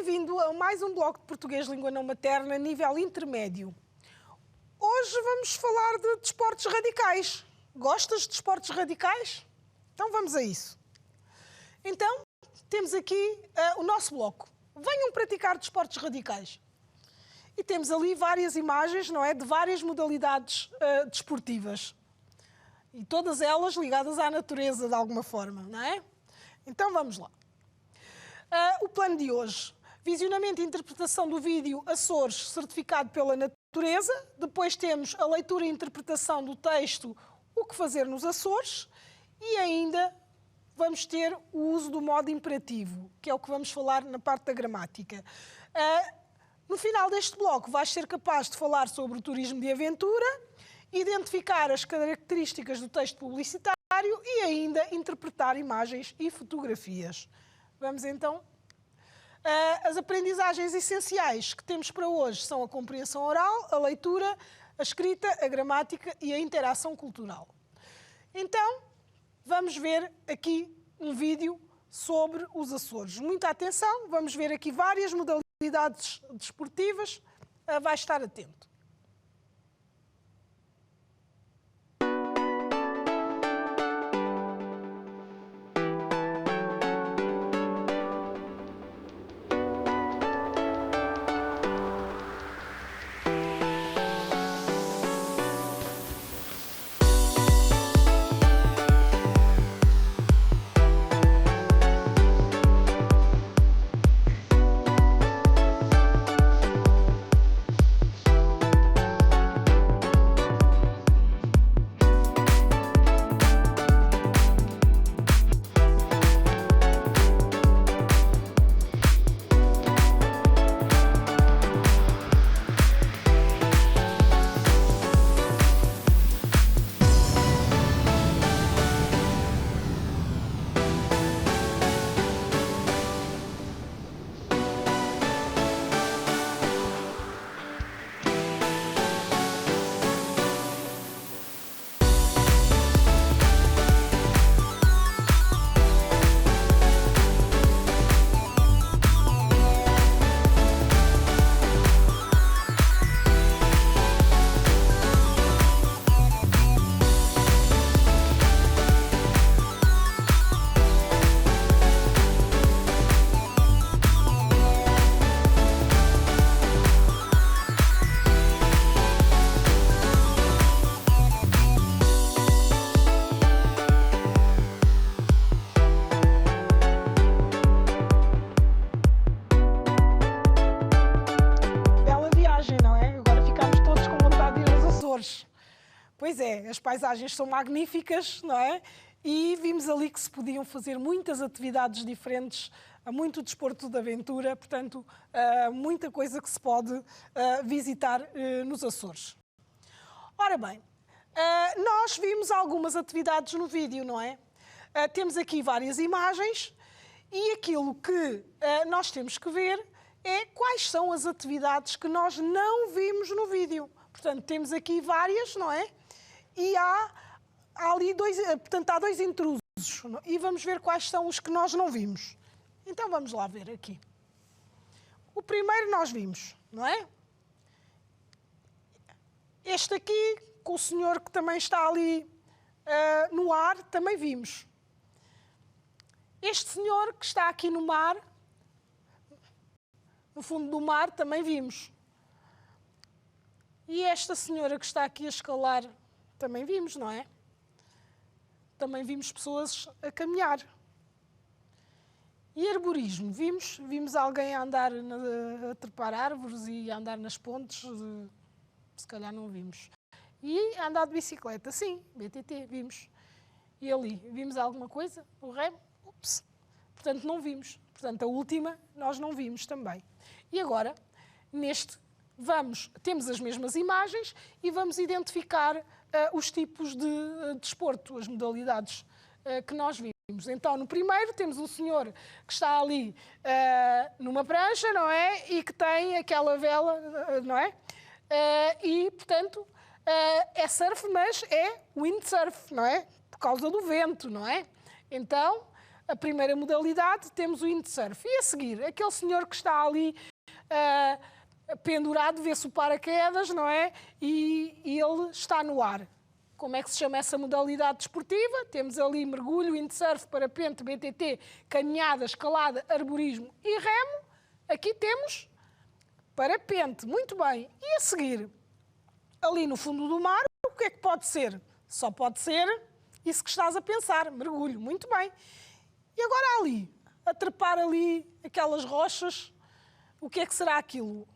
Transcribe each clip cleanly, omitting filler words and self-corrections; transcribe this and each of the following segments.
bem-vindo a mais um bloco de português língua não materna, nível intermédio. Hoje vamos falar de desportos radicais. Gostas de desportos radicais? Então vamos a isso. Então, temos aqui o nosso bloco. Venham praticar desportos radicais. E temos ali várias imagens, não é? De várias modalidades desportivas. E todas elas ligadas à natureza, de alguma forma, não é? Então vamos lá. O plano de hoje. Visionamento e interpretação do vídeo Açores, certificado pela natureza. Depois temos a leitura e interpretação do texto O que fazer nos Açores. E ainda vamos ter o uso do modo imperativo, que é o que vamos falar na parte da gramática. No final deste bloco vais ser capaz de falar sobre o turismo de aventura, identificar as características do texto publicitário e ainda interpretar imagens e fotografias. Vamos então. As aprendizagens essenciais que temos para hoje são a compreensão oral, a leitura, a escrita, a gramática e a interação cultural. Então, vamos ver aqui um vídeo sobre os Açores. Muita atenção, vamos ver aqui várias modalidades desportivas, vai estar atento. Pois é, as paisagens são magníficas, não é? E vimos ali que se podiam fazer muitas atividades diferentes, muito desporto de aventura, portanto, muita coisa que se pode visitar nos Açores. Ora bem, nós vimos algumas atividades no vídeo, não é? Temos aqui várias imagens e aquilo que nós temos que ver é quais são as atividades que nós não vimos no vídeo. Portanto, temos aqui várias, não é? E há ali há dois intrusos e vamos ver quais são os que nós não vimos. Então vamos lá ver aqui. O primeiro nós vimos, não é? Este aqui, com o senhor que também está ali no ar, também vimos. Este senhor que está aqui no mar, no fundo do mar, também vimos. E esta senhora que está aqui a escalar, também vimos, não é? Também vimos pessoas a caminhar. E arborismo, vimos alguém a andar, a trepar árvores e a andar nas pontes, se calhar não vimos. E a andar de bicicleta, sim, BTT, vimos. E ali, vimos alguma coisa? O remo? Ups! Portanto, não vimos. Portanto, a última nós não vimos também. E agora, temos as mesmas imagens e vamos identificar os tipos de desporto, as modalidades que nós vimos. Então, no primeiro, temos um senhor que está ali numa prancha, não é? E que tem aquela vela, não é? E, portanto, é surf, mas é windsurf, não é? Por causa do vento, não é? Então, a primeira modalidade, temos o windsurf. E a seguir, aquele senhor que está ali pendurado, vê-se o paraquedas, não é? E ele está no ar. Como é que se chama essa modalidade desportiva? Temos ali mergulho, windsurf, parapente, BTT, caminhada, escalada, arborismo e remo. Aqui temos parapente. Muito bem. E a seguir, ali no fundo do mar, o que é que pode ser? Só pode ser isso que estás a pensar, mergulho. Muito bem. E agora ali, a trepar ali aquelas rochas, o que é que será aquilo?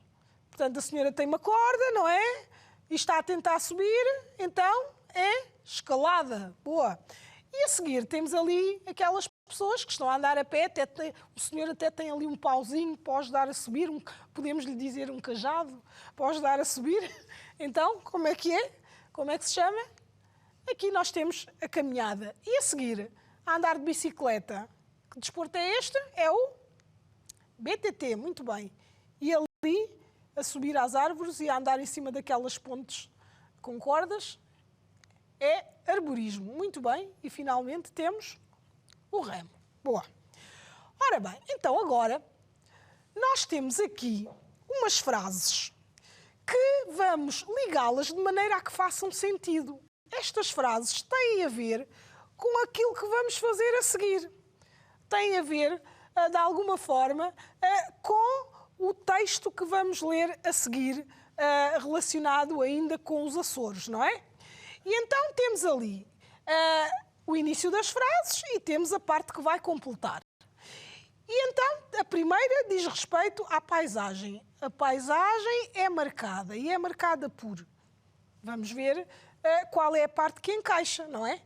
Portanto, a senhora tem uma corda, não é? E está a tentar subir, então é escalada. Boa. E a seguir temos ali aquelas pessoas que estão a andar a pé, o senhor até tem ali um pauzinho para ajudar a subir, podemos lhe dizer um cajado, para ajudar a subir. Então, como é que é? Como é que se chama? Aqui nós temos a caminhada. E a seguir, a andar de bicicleta. Que desporto é este? É o BTT, muito bem. E ali, a subir às árvores e a andar em cima daquelas pontes com cordas, é arborismo. Muito bem. E finalmente temos o remo. Boa. Ora bem, então agora nós temos aqui umas frases que vamos ligá-las de maneira a que façam sentido. Estas frases têm a ver com aquilo que vamos fazer a seguir. Têm a ver, de alguma forma, com o texto que vamos ler a seguir, relacionado ainda com os Açores, não é? E então temos ali o início das frases e temos a parte que vai completar. E então, a primeira diz respeito à paisagem. A paisagem é marcada e é marcada por... Vamos ver qual é a parte que encaixa, não é?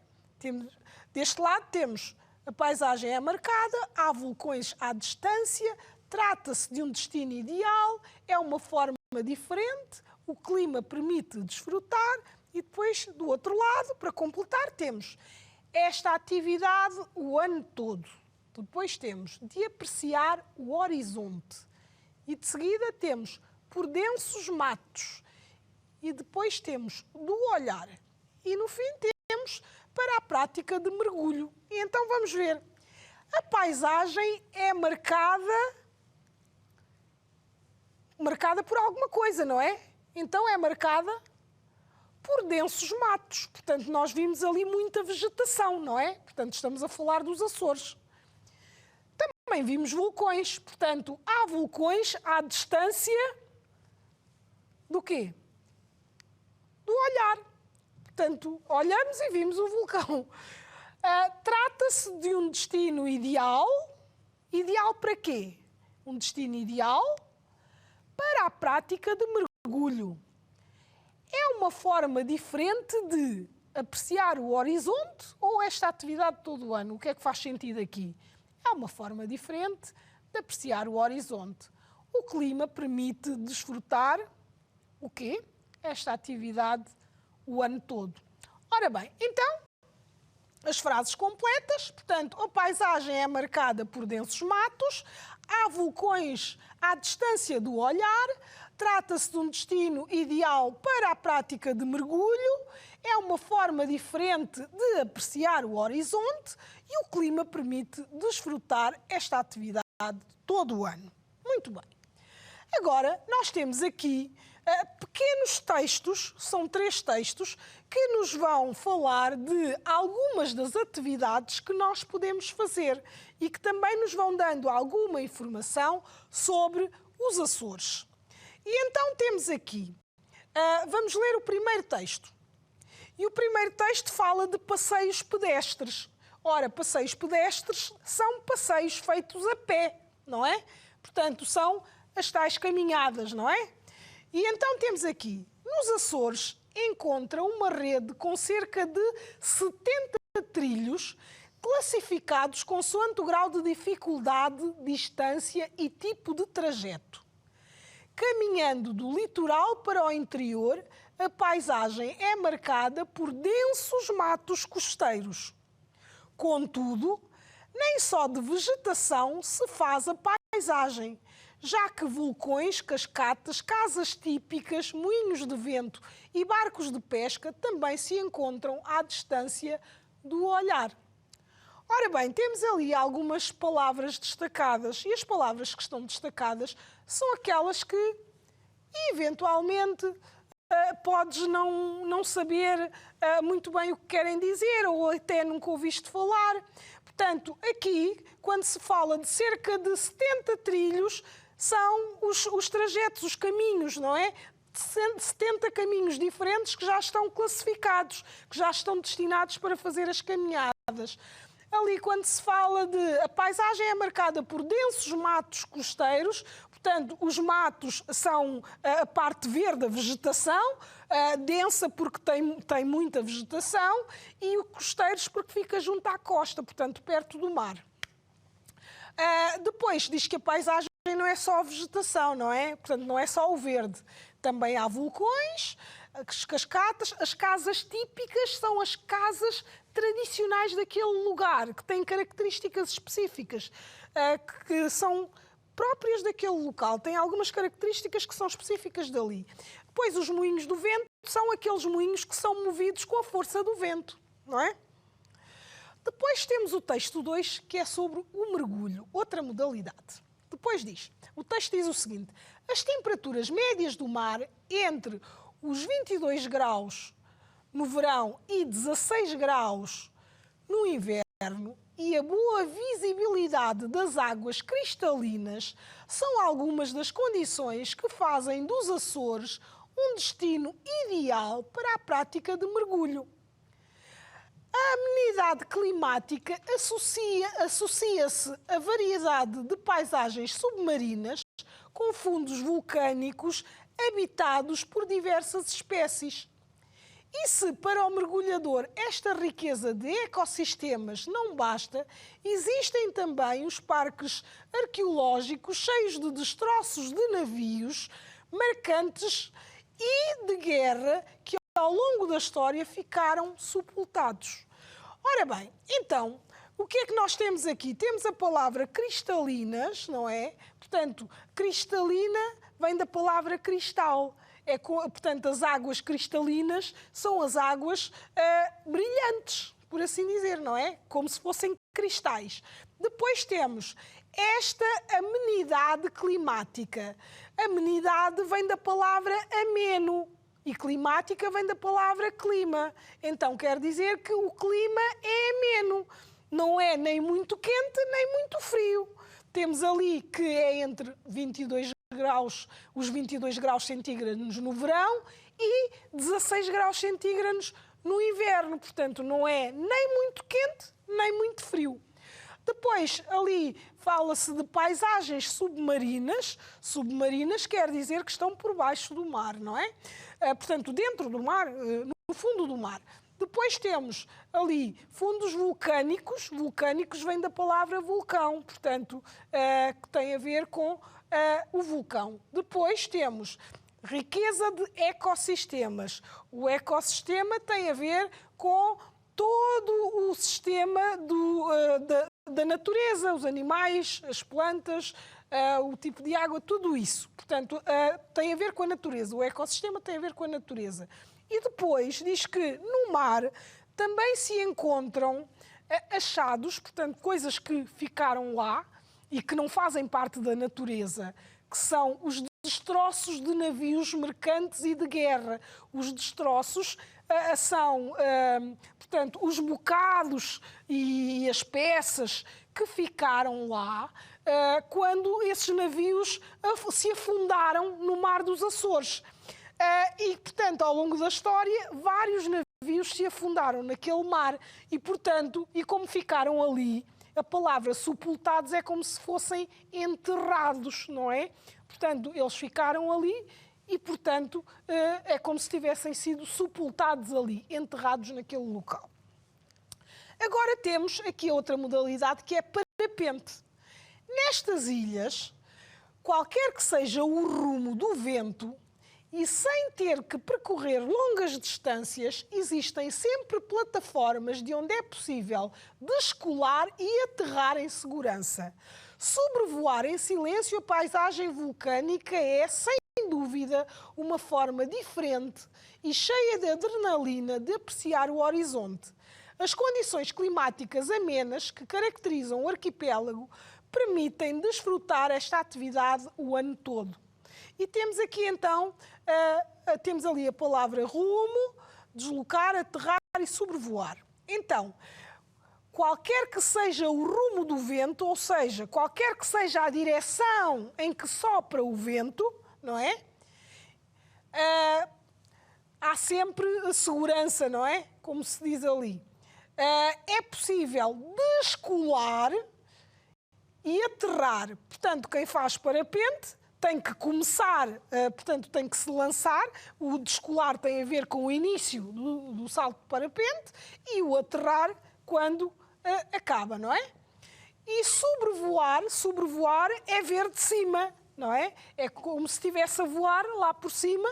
Deste lado temos a paisagem é marcada, há vulcões à distância, trata-se de um destino ideal, é uma forma diferente, o clima permite desfrutar e depois, do outro lado, para completar, temos esta atividade o ano todo. Depois temos de apreciar o horizonte e de seguida temos por densos matos e depois temos do olhar e no fim temos para a prática de mergulho. E então vamos ver. A paisagem é marcada por alguma coisa, não é? Então é marcada por densos matos. Portanto, nós vimos ali muita vegetação, não é? Portanto, estamos a falar dos Açores. Também vimos vulcões. Portanto, há vulcões à distância do quê? Do olhar. Portanto, olhamos e vimos o vulcão. Trata-se de um destino ideal. Ideal para quê? Um destino ideal para a prática de mergulho. É uma forma diferente de apreciar o horizonte ou esta atividade todo o ano? O que é que faz sentido aqui? É uma forma diferente de apreciar o horizonte. O clima permite desfrutar o quê? Esta atividade o ano todo. Ora bem, então, as frases completas, portanto, a paisagem é marcada por densos matos, há vulcões à distância do olhar, trata-se de um destino ideal para a prática de mergulho, é uma forma diferente de apreciar o horizonte e o clima permite desfrutar esta atividade todo o ano. Muito bem. Agora, nós temos aqui pequenos textos, são 3 textos, que nos vão falar de algumas das atividades que nós podemos fazer e que também nos vão dando alguma informação sobre os Açores. E então temos aqui, vamos ler o primeiro texto. E o primeiro texto fala de passeios pedestres. Ora, passeios pedestres são passeios feitos a pé, não é? Portanto, são as tais caminhadas, não é? E então temos aqui, nos Açores, encontra uma rede com cerca de 70 trilhos classificados consoante o grau de dificuldade, distância e tipo de trajeto. Caminhando do litoral para o interior, a paisagem é marcada por densos matos costeiros. Contudo, nem só de vegetação se faz a paisagem, já que vulcões, cascatas, casas típicas, moinhos de vento e barcos de pesca também se encontram à distância do olhar. Ora bem, temos ali algumas palavras destacadas e as palavras que estão destacadas são aquelas que, eventualmente, podes não saber muito bem o que querem dizer ou até nunca ouviste falar. Portanto, aqui, quando se fala de cerca de 70 trilhos, são os trajetos, os caminhos, não é? 70 caminhos diferentes que já estão classificados, que já estão destinados para fazer as caminhadas. Ali, quando se fala de... A paisagem é marcada por densos matos costeiros, portanto, os matos são a parte verde, a vegetação, densa porque tem muita vegetação, e os costeiros porque fica junto à costa, portanto, perto do mar. Depois, diz que a paisagem não é só a vegetação, não é? Portanto, não é só o verde. Também há vulcões, as cascatas. As casas típicas são as casas tradicionais daquele lugar, que têm características específicas, que são próprias daquele local. Tem algumas características que são específicas dali. Depois, os moinhos do vento são aqueles moinhos que são movidos com a força do vento, não é? Depois temos o texto 2, que é sobre o mergulho, outra modalidade. Depois o texto diz o seguinte: as temperaturas médias do mar entre os 22 graus no verão e 16 graus no inverno e a boa visibilidade das águas cristalinas são algumas das condições que fazem dos Açores um destino ideal para a prática de mergulho. A amenidade climática associa-se à variedade de paisagens submarinas com fundos vulcânicos habitados por diversas espécies. E se para o mergulhador esta riqueza de ecossistemas não basta, existem também os parques arqueológicos cheios de destroços de navios marcantes e de guerra que ao longo da história ficaram sepultados. Ora bem, então, o que é que nós temos aqui? Temos a palavra cristalinas, não é? Portanto, cristalina vem da palavra cristal. Portanto, as águas cristalinas são as águas brilhantes, por assim dizer, não é? Como se fossem cristais. Depois temos esta amenidade climática. Amenidade vem da palavra ameno e climática vem da palavra clima. Então, quer dizer que o clima é ameno. Não é nem muito quente, nem muito frio. Temos ali que é entre 22 graus, os 22 graus centígrados no verão e 16 graus centígrados no inverno. Portanto, não é nem muito quente, nem muito frio. Depois, ali fala-se de paisagens submarinas. Submarinas quer dizer que estão por baixo do mar, não é? Portanto, dentro do mar, no fundo do mar. Depois temos ali fundos vulcânicos. Vulcânicos vem da palavra vulcão, portanto, que tem a ver com o vulcão. Depois temos riqueza de ecossistemas. O ecossistema tem a ver com todo o sistema da natureza, os animais, as plantas, o tipo de água, tudo isso. Portanto, tem a ver com a natureza. O ecossistema tem a ver com a natureza. E depois diz que no mar também se encontram achados, portanto, coisas que ficaram lá e que não fazem parte da natureza, que são os destroços de navios mercantes e de guerra. Os destroços são, portanto, os bocados e as peças que ficaram lá quando esses navios se afundaram no mar dos Açores. E, portanto, ao longo da história, vários navios se afundaram naquele mar e, portanto, e como ficaram ali, a palavra sepultados é como se fossem enterrados, não é? Portanto, eles ficaram ali e, portanto, é como se tivessem sido sepultados ali, enterrados naquele local. Agora temos aqui outra modalidade que é parapente. Nestas ilhas, qualquer que seja o rumo do vento, e sem ter que percorrer longas distâncias, existem sempre plataformas de onde é possível descolar e aterrar em segurança. Sobrevoar em silêncio a paisagem vulcânica é, sem dúvida, uma forma diferente e cheia de adrenalina de apreciar o horizonte. As condições climáticas amenas que caracterizam o arquipélago permitem desfrutar esta atividade o ano todo. E temos aqui então, temos ali a palavra rumo, deslocar, aterrar e sobrevoar. Então, qualquer que seja o rumo do vento, ou seja, qualquer que seja a direção em que sopra o vento, não é? Há sempre a segurança, não é? Como se diz ali. É possível descolar e aterrar. Portanto, quem faz parapente tem que começar, portanto, tem que se lançar. O descolar tem a ver com o início do salto de parapente e o aterrar quando acaba, não é? E sobrevoar é ver de cima, não é? É como se estivesse a voar lá por cima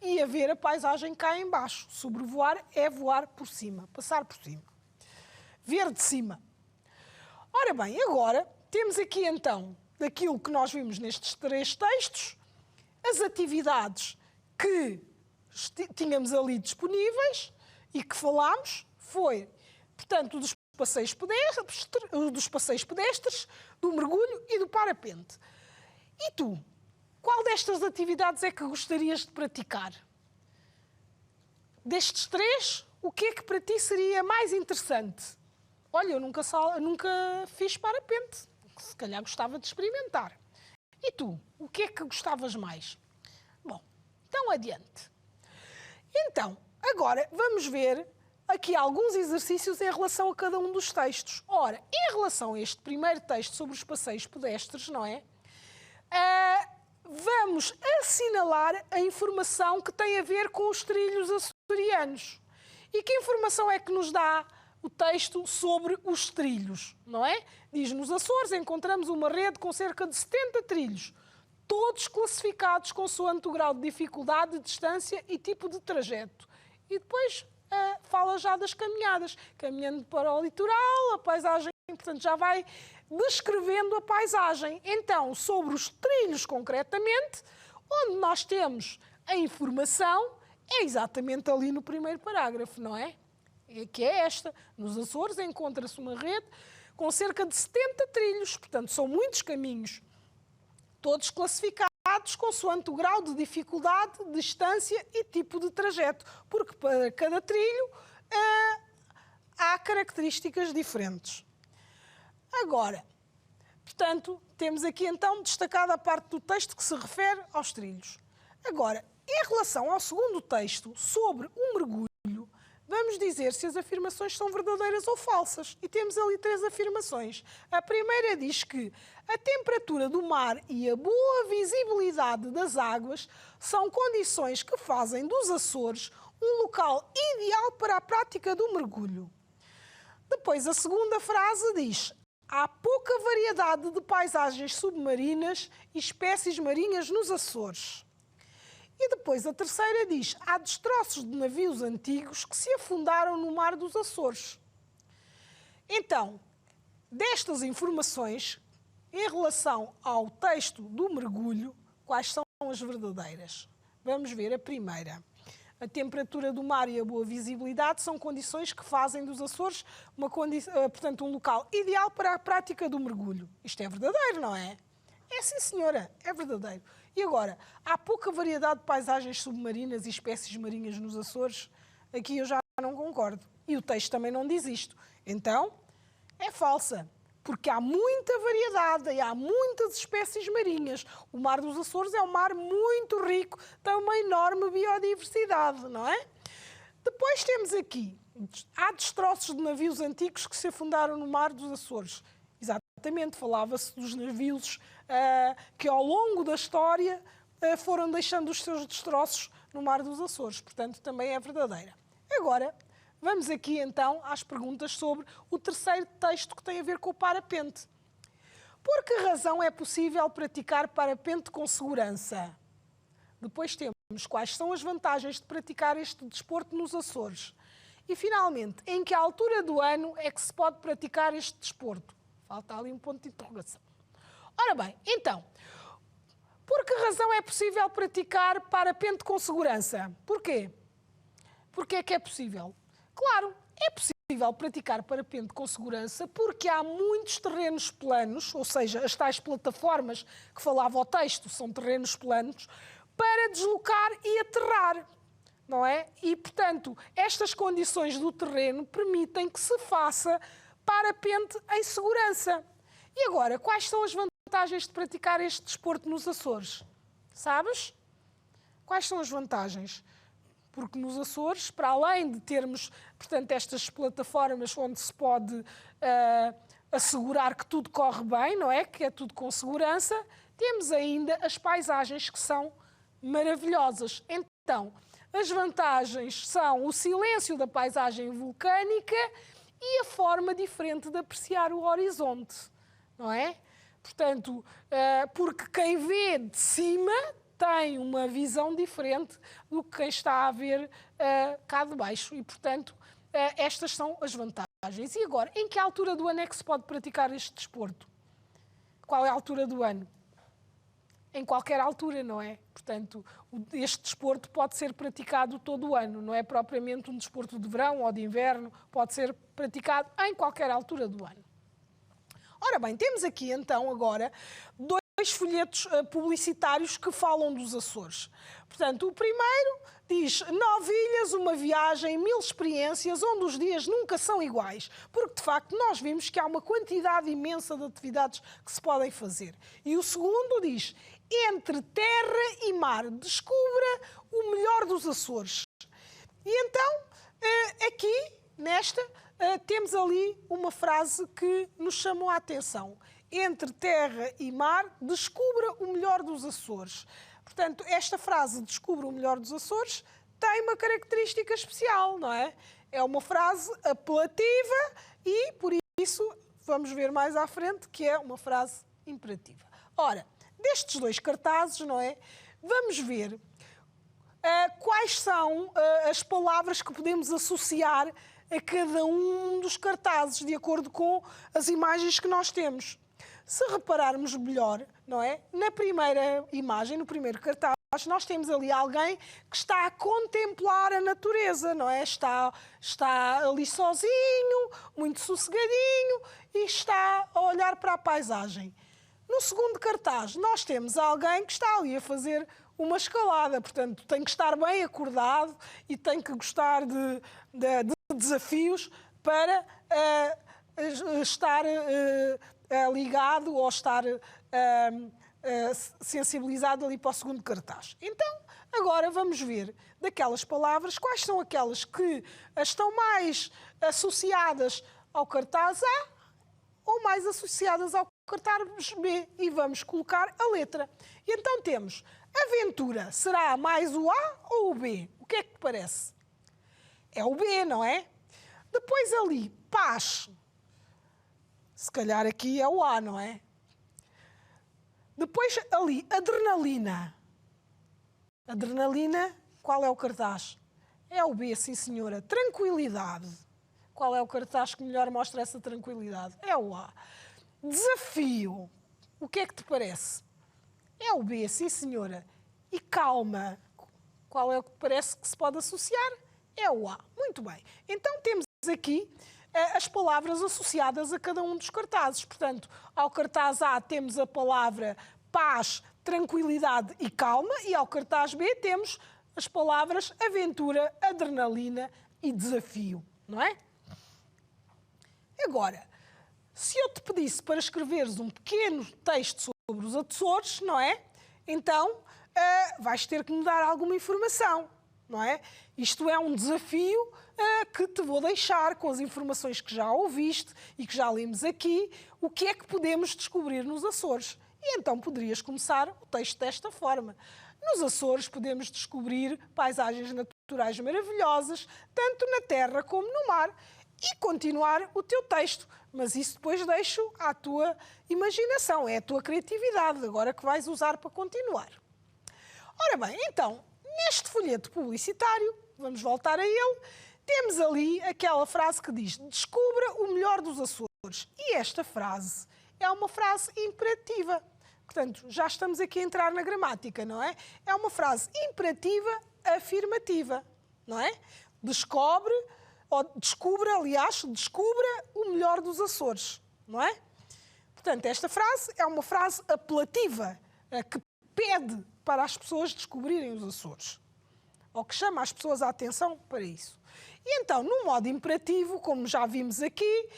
e a ver a paisagem cá em baixo. Sobrevoar é voar por cima, passar por cima. Ver de cima. Ora bem, agora temos aqui então, daquilo que nós vimos nestes 3 textos, as atividades que tínhamos ali disponíveis e que falámos foi, portanto, dos passeios pedestres, do mergulho e do parapente. E tu, qual destas atividades é que gostarias de praticar? Destes 3, o que é que para ti seria mais interessante? Olha, eu nunca fiz parapente, se calhar gostava de experimentar. E tu, o que é que gostavas mais? Bom, então adiante. Então, agora vamos ver aqui alguns exercícios em relação a cada um dos textos. Ora, em relação a este primeiro texto sobre os passeios pedestres, não é? Vamos assinalar a informação que tem a ver com os trilhos açorianos. E que informação é que nos dá o texto sobre os trilhos, não é? Diz, nos Açores encontramos uma rede com cerca de 70 trilhos, todos classificados consoante o grau de dificuldade, distância e tipo de trajeto. E depois fala já das caminhadas, caminhando para o litoral, a paisagem, portanto já vai descrevendo a paisagem. Então, sobre os trilhos concretamente, onde nós temos a informação, é exatamente ali no primeiro parágrafo, não é? Que é esta. Nos Açores encontra-se uma rede com cerca de 70 trilhos, portanto são muitos caminhos, todos classificados consoante o grau de dificuldade, distância e tipo de trajeto, porque para cada trilho há características diferentes. Agora, portanto, temos aqui então destacada a parte do texto que se refere aos trilhos. Agora, em relação ao segundo texto sobre o mergulho, vamos dizer se as afirmações são verdadeiras ou falsas. E temos ali 3 afirmações. A primeira diz que a temperatura do mar e a boa visibilidade das águas são condições que fazem dos Açores um local ideal para a prática do mergulho. Depois, a segunda frase diz: há pouca variedade de paisagens submarinas e espécies marinhas nos Açores. E depois a terceira diz: há destroços de navios antigos que se afundaram no mar dos Açores. Então, destas informações, em relação ao texto do mergulho, quais são as verdadeiras? Vamos ver a primeira. A temperatura do mar e a boa visibilidade são condições que fazem dos Açores portanto, um local ideal para a prática do mergulho. Isto é verdadeiro, não é? É sim, senhora, é verdadeiro. E agora, há pouca variedade de paisagens submarinas e espécies marinhas nos Açores? Aqui eu já não concordo. E o texto também não diz isto. Então, é falsa. Porque há muita variedade e há muitas espécies marinhas. O mar dos Açores é um mar muito rico, tem uma enorme biodiversidade, não é? Depois temos aqui, há destroços de navios antigos que se afundaram no mar dos Açores. Exatamente, falava-se dos navios que ao longo da história foram deixando os seus destroços no mar dos Açores. Portanto, também é verdadeira. Agora, vamos aqui então às perguntas sobre o terceiro texto que tem a ver com o parapente. Por que razão é possível praticar parapente com segurança? Depois temos quais são as vantagens de praticar este desporto nos Açores. E finalmente, em que altura do ano é que se pode praticar este desporto? Falta ali um ponto de interrogação. Ora bem, então, por que razão é possível praticar parapente com segurança? Porquê? Porquê é que é possível? Claro, é possível praticar parapente com segurança porque há muitos terrenos planos, ou seja, as tais plataformas que falava o texto são terrenos planos, para deslocar e aterrar, não é? E, portanto, estas condições do terreno permitem que se faça parapente em segurança. E agora, quais são as vantagens de praticar este desporto nos Açores? Sabes? Quais são as vantagens? Porque nos Açores, para além de termos, portanto, estas plataformas onde se pode assegurar que tudo corre bem, não é? Que é tudo com segurança, temos ainda as paisagens que são maravilhosas. Então, as vantagens são o silêncio da paisagem vulcânica e a forma diferente de apreciar o horizonte, não é? Portanto, porque quem vê de cima tem uma visão diferente do que quem está a ver cá de baixo. E, portanto, estas são as vantagens. E agora, em que altura do ano é que se pode praticar este desporto? Qual é a altura do ano? Em qualquer altura, não é? Portanto, este desporto pode ser praticado todo o ano, não é propriamente um desporto de verão ou de inverno, pode ser praticado em qualquer altura do ano. Ora bem, temos aqui então agora dois folhetos publicitários que falam dos Açores. Portanto, o primeiro diz 9 ilhas, uma viagem, 1000 experiências, onde os dias nunca são iguais. Porque, de facto, nós vimos que há uma quantidade imensa de atividades que se podem fazer. E o segundo diz, entre terra e mar, descubra o melhor dos Açores. E então, aqui, nesta, temos ali uma frase que nos chamou a atenção. Entre terra e mar, descubra o melhor dos Açores. Portanto, esta frase, descubra o melhor dos Açores, tem uma característica especial, não é? É uma frase apelativa e, por isso, vamos ver mais à frente que é uma frase imperativa. Ora, destes dois cartazes, não é? Vamos ver quais são as palavras que podemos associar a cada um dos cartazes, de acordo com as imagens que nós temos. Se repararmos melhor, não é? Na primeira imagem, no primeiro cartaz, nós temos ali alguém que está a contemplar a natureza, não é? Está ali sozinho, muito sossegadinho e está a olhar para a paisagem. No segundo cartaz, nós temos alguém que está ali a fazer uma escalada, portanto, tem que estar bem acordado e tem que gostar de desafios para estar ligado ou estar sensibilizado ali para o segundo cartaz. Então, agora vamos ver daquelas palavras quais são aquelas que estão mais associadas ao cartaz A ou mais associadas ao cartaz B e vamos colocar a letra. E então temos aventura. Será mais o A ou o B? O que é que te parece? É o B, não é? Depois ali, paz. Se calhar aqui é o A, não é? Depois ali, adrenalina. Adrenalina, qual é o cartaz? É o B, sim senhora. Tranquilidade. Qual é o cartaz que melhor mostra essa tranquilidade? É o A. Desafio. O que é que te parece? É o B, sim senhora. E calma. Qual é o que te parece que se pode associar? É o A. Muito bem. Então temos aqui as palavras associadas a cada um dos cartazes. Portanto, ao cartaz A temos a palavra paz, tranquilidade e calma, e ao cartaz B temos as palavras aventura, adrenalina e desafio, não é? Agora, se eu te pedisse para escreveres um pequeno texto sobre os Açores, não é? Então, vais ter que me dar alguma informação, não é? Isto é um desafio que te vou deixar com as informações que já ouviste e que já lemos aqui, o que é que podemos descobrir nos Açores. E então poderias começar o texto desta forma. Nos Açores podemos descobrir paisagens naturais maravilhosas, tanto na terra como no mar, e continuar o teu texto. Mas isso depois deixo à tua imaginação, é a tua criatividade agora que vais usar para continuar. Ora bem, então, neste folheto publicitário, vamos voltar a ele, temos ali aquela frase que diz: descubra o melhor dos Açores. E esta frase é uma frase imperativa. Portanto, já estamos aqui a entrar na gramática, não é? É uma frase imperativa afirmativa, não é? Descobre ou descubra, aliás, descubra o melhor dos Açores, não é? Portanto, esta frase é uma frase apelativa, que pede para as pessoas descobrirem os Açores, ou que chama as pessoas a atenção para isso. E então, no modo imperativo, como já vimos aqui,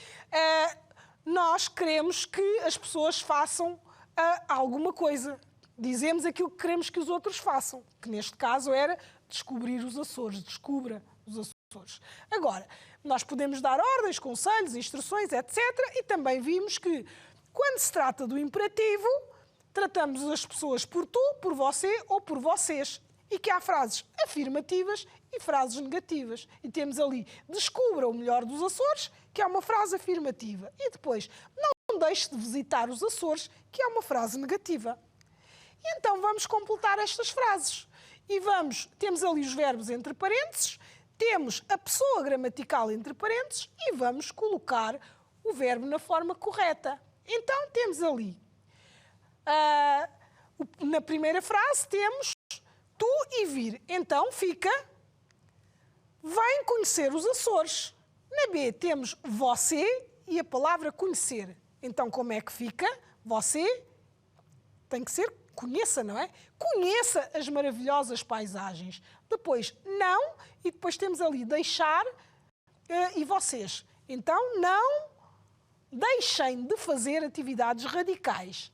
nós queremos que as pessoas façam alguma coisa. Dizemos aquilo que queremos que os outros façam, que neste caso era descobrir os Açores, descubra os Açores. Agora, nós podemos dar ordens, conselhos, instruções, etc. E também vimos que, quando se trata do imperativo, tratamos as pessoas por tu, por você ou por vocês. E que há frases afirmativas e frases negativas. E temos ali, descubra o melhor dos Açores, que é uma frase afirmativa. E depois, não deixe de visitar os Açores, que é uma frase negativa. E então vamos completar estas frases. E temos ali os verbos entre parênteses, temos a pessoa gramatical entre parênteses e vamos colocar o verbo na forma correta. Então temos ali, na primeira frase temos tu e vir. Então fica, vem conhecer os Açores. Na B temos você e a palavra conhecer. Então como é que fica? Você tem que ser conheça, não é? Conheça as maravilhosas paisagens. Depois não, e depois temos ali deixar e vocês. Então não deixem de fazer atividades radicais.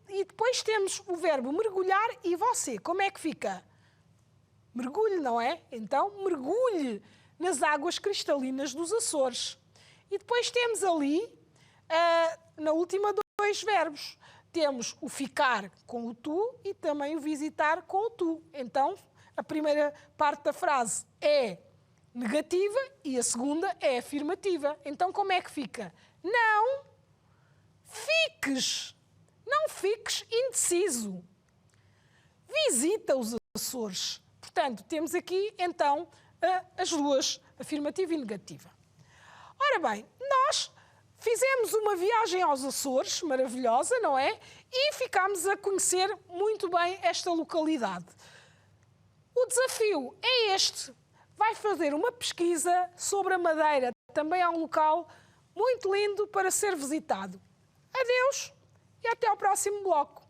E depois temos o verbo mergulhar e você. Como é que fica? Mergulhe, não é? Então, mergulhe nas águas cristalinas dos Açores. E depois temos ali, na última, dois verbos. Temos o ficar com o tu e também o visitar com o tu. Então, a primeira parte da frase é negativa e a segunda é afirmativa. Então, como é que fica? Não fiques indeciso. Visita os Açores. Portanto, temos aqui, então, as duas, afirmativa e negativa. Ora bem, nós fizemos uma viagem aos Açores, maravilhosa, não é? E ficámos a conhecer muito bem esta localidade. O desafio é este. Vai fazer uma pesquisa sobre a Madeira. Também é um local muito lindo para ser visitado. Adeus e até ao próximo bloco.